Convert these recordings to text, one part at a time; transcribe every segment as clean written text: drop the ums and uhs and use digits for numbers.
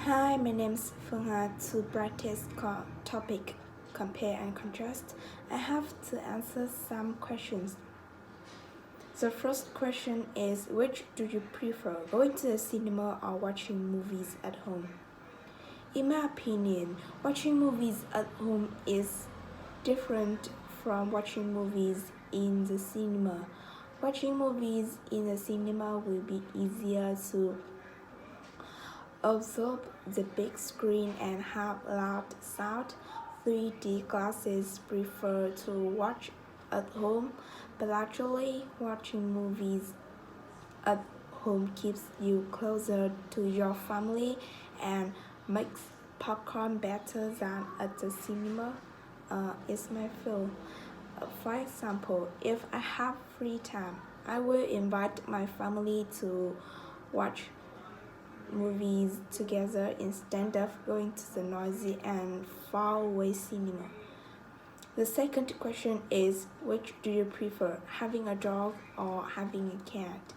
Hi, my name is Fengha. To practice topic compare and contrast, I have to answer some questions. The first question is, which do you prefer, going to the cinema or watching movies at home? In my opinion, watching movies at home is different from watching movies in the cinema. Watching movies in the cinema will be easier to absorb the big screen and have loud sound. 3D glasses prefer to watch at home, but actually watching movies at home keeps you closer to your family and makes popcorn better than at the cinema. It's my feel. For example, if I have free time, I will invite my family to watch movies together instead of going to the noisy and far away cinema. The second question is, which do you prefer, having a dog or having a cat?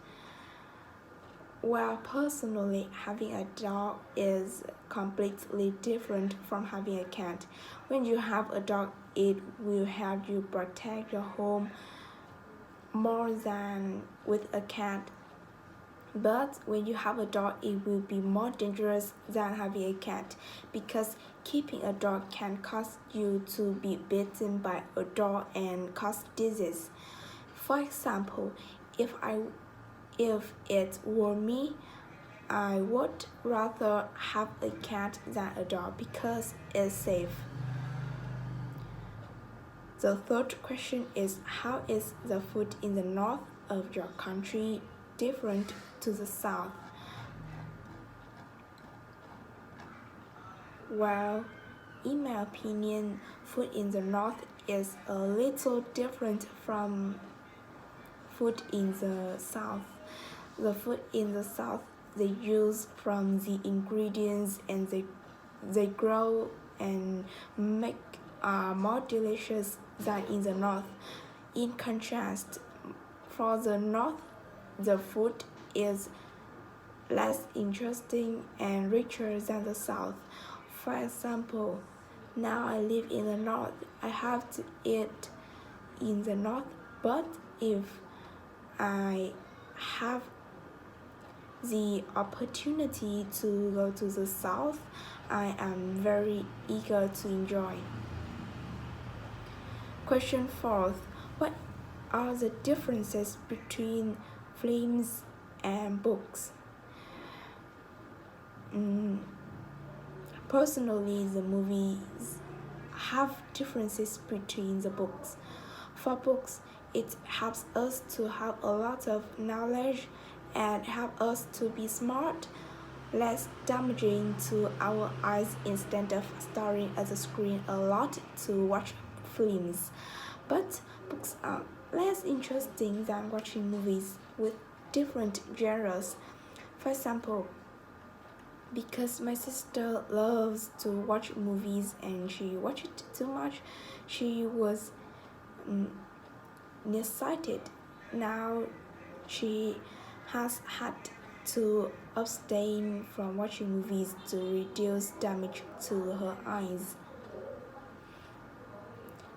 Well, personally, having a dog is completely different from having a cat. When you have a dog, it will help you protect your home more than with a cat. But when you have a dog, it will be more dangerous than having a cat because keeping a dog can cause you to be bitten by a dog and cause disease. For example, if it were me, I would rather have a cat than a dog because it's safe. The third question is, how is the food in the north of your country different to the south? Well, in my opinion, food in the north is a little different from food in the south. The food in the south, they use from the ingredients and they grow and make more delicious than in the north. In contrast, for the north, the food is less interesting and richer than the south. For example, now I live in the north. I have to eat in the north, but if I have the opportunity to go to the south, I am very eager to enjoy. Question 4. What are the differences between films and books? Personally, the movies have differences between the books. For books, it helps us to have a lot of knowledge and help us to be smart, less damaging to our eyes instead of staring at the screen a lot to watch films. But books are less interesting than watching movies with different genres. For example, because my sister loves to watch movies and she watched it too much, she was nearsighted. Now she has had to abstain from watching movies to reduce damage to her eyes.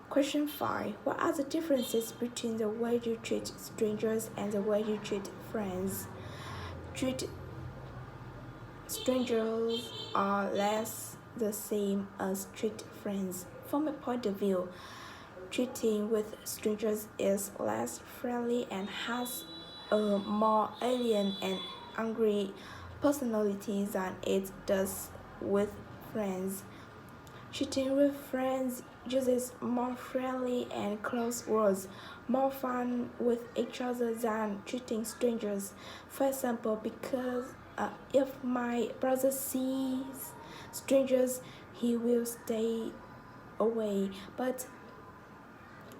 Question 5. What are the differences between the way you treat strangers and the way you treat friends? Treat strangers are less the same as treat friends. From my point of view, treating with strangers is less friendly and has a more alien and angry personality than it does with friends. Treating with friends uses more friendly and close words, more fun with each other than treating strangers. For example, because if my brother sees strangers, he will stay away, but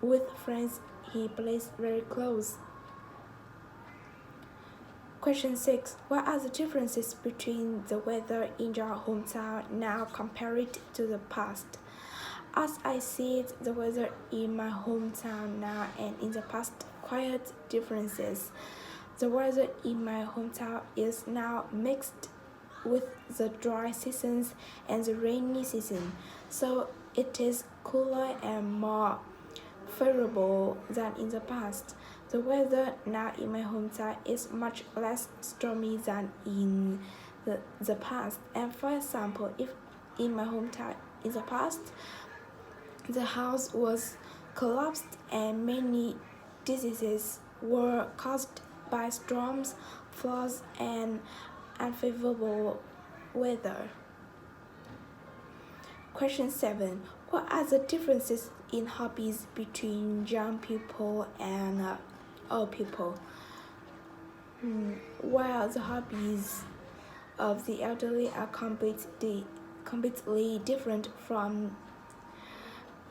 with friends, he plays very close. Question 6. What are the differences between the weather in your hometown now compared to the past? As I see it, the weather in my hometown now and in the past quite differences. The weather in my hometown is now mixed with the dry seasons and the rainy season, so it is cooler and more favorable than in the past. The weather now in my hometown is much less stormy than in the past. And for example, if in my hometown in the past, the house was collapsed and many diseases were caused by storms, floods, and unfavorable weather. Question 7. What are the differences in hobbies between young people and old people? While the hobbies of the elderly are completely different from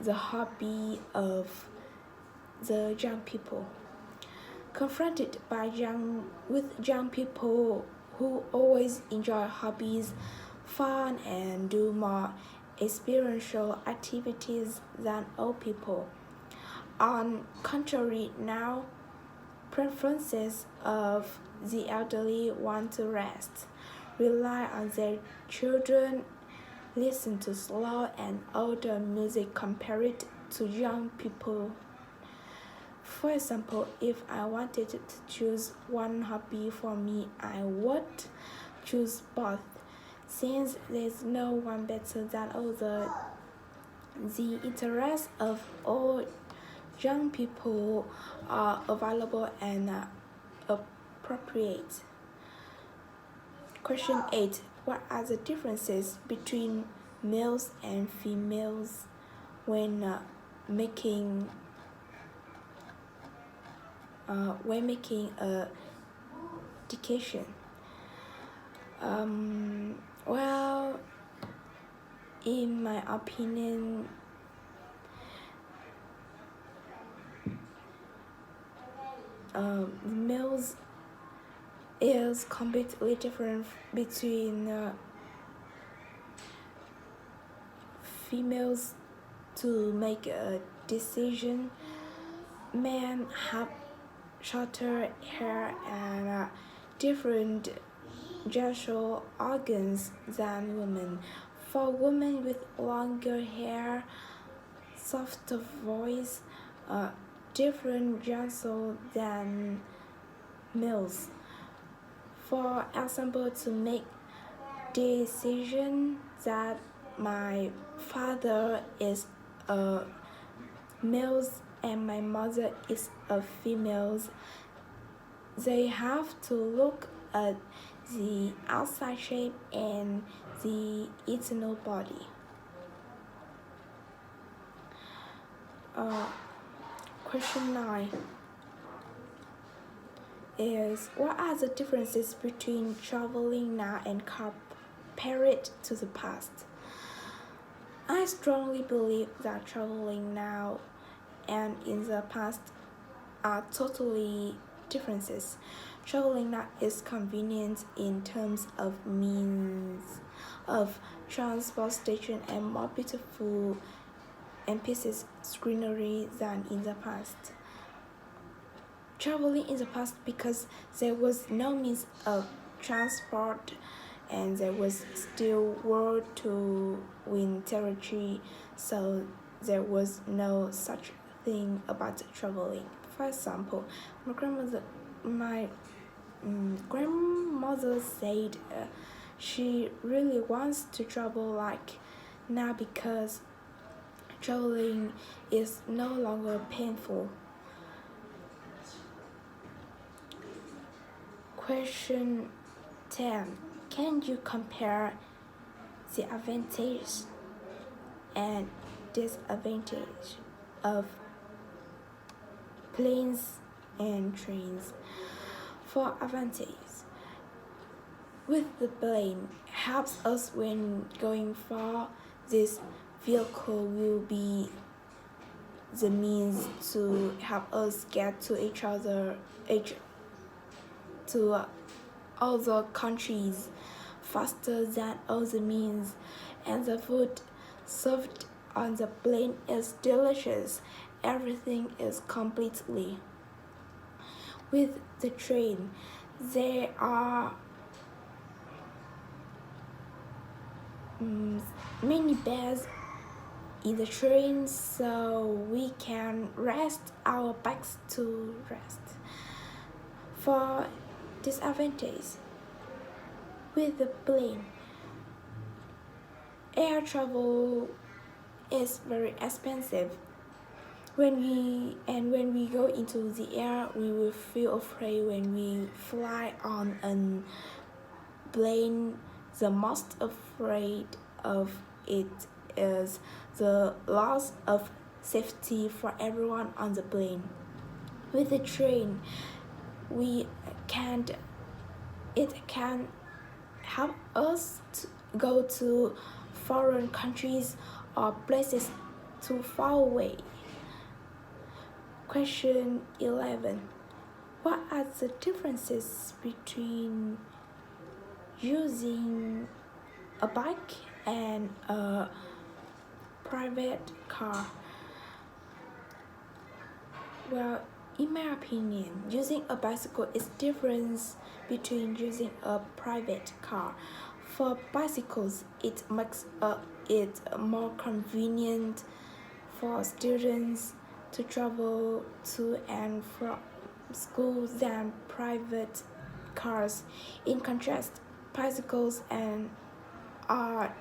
the hobby of the young people. Confronted with young people who always enjoy hobbies, fun, and do more experiential activities than old people. On contrary, now preferences of the elderly want to rest, rely on their children, listen to slow and older music compared to young people. For example, if I wanted to choose one hobby for me, I would choose both, since there's no one better than other. The interests of all young people are available and appropriate. Question 8. What are the differences between males and females when making a dedication? Well, in my opinion, males is completely different between females to make a decision. Men have shorter hair and different genital organs than women. For women with longer hair, softer voice, different genital than males. For example, to make decision that my father is a male and my mother is a female, they have to look at the outside shape and the internal body. Question 9 is, what are the differences between traveling now and compared to the past? I strongly believe that traveling now and in the past are totally differences. Traveling now is convenient in terms of means of transportation and more beautiful and pieces scenery than in the past. Traveling in the past because there was no means of transport and there was still war to win territory, so there was no such thing about traveling. For example, my grandmother said she really wants to travel like now because traveling is no longer painful. Question 10. Can you compare the advantage and disadvantage of planes and trains? For advantage, with the plane helps us when going far. This vehicle will be the means to help us get to other countries faster than other means, and the food served on the plane is delicious. Everything is completely. With the train, there are mm, many beds in the train so we can rest our backs to rest. For disadvantage, with the plane, air travel is very expensive. When we go into the air, we will feel afraid when we fly on a plane. The most afraid of it is the loss of safety for everyone on the plane. With the train, we can't. It can help us to go to foreign countries or places too far away. Question 11. What are the differences between using a bike and a private car? Well, in my opinion, using a bicycle is different between using a private car. For bicycles, it makes it more convenient for students to travel to and from school than private cars. In contrast, bicycles are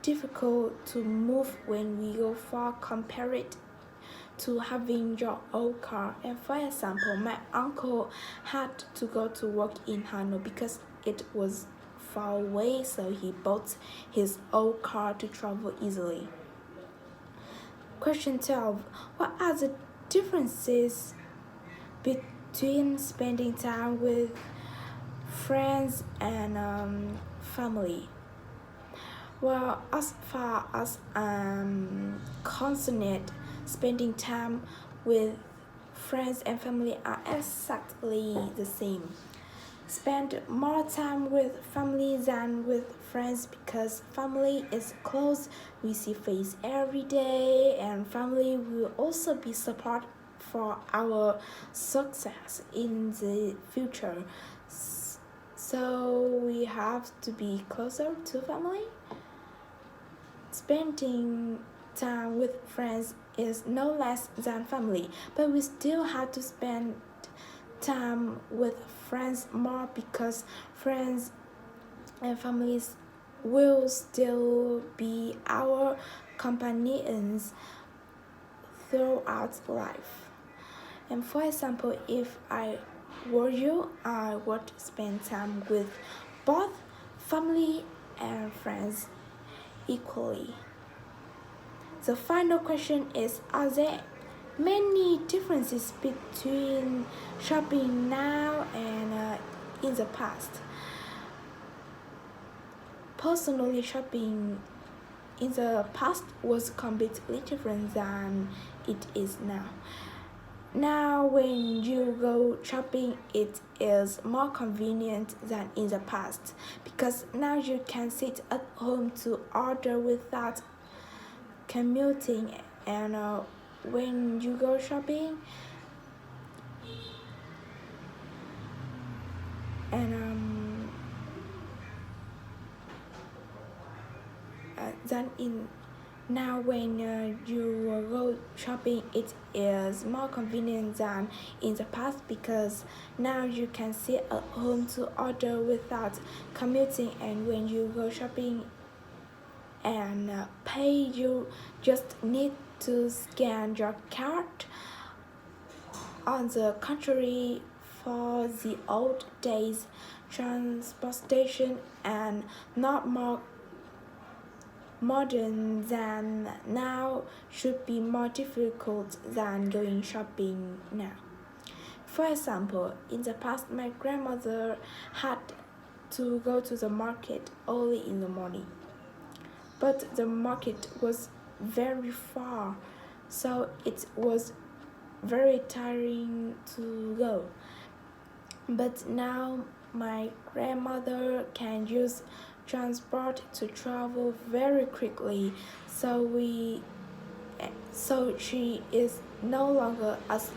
difficult to move when we go far compared to having your own car. And for example, my uncle had to go to work in Hanoi because it was far away, so he bought his own car to travel easily. Question 12. What are the differences between spending time with friends and family? Well, as far as concerned, spending time with friends and family are exactly the same. Spend more time with family than with friends because family is close, we see face every day, and family will also be support for our success in the future. So we have to be closer to family. Spending time with friends is no less than family, but we still have to spend time with friends more because friends and families will still be our companions throughout life. And for example, if I were you, I would spend time with both family and friends equally. The final question is, are there many differences between shopping now and in the past? Personally, shopping in the past was completely different than it is now. Now, when you go shopping, it is more convenient than in the past because now you can sit at home to order without commuting, and when you go shopping and than in now when you go shopping, it is more convenient than in the past because now you can sit at home to order without commuting, and when you go shopping and pay, you just need to scan your card. On the contrary, for the old days, transportation and not more modern than now should be more difficult than going shopping now. For example, in the past, my grandmother had to go to the market early in the morning, but the market was very far, so it was very tiring to go. But now my grandmother can use transport to travel very quickly, so she is no longer as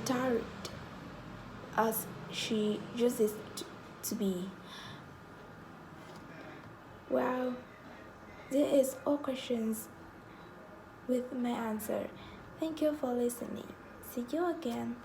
tired as she used to be. Well, This is all questions with my answer. Thank you for listening. See you again.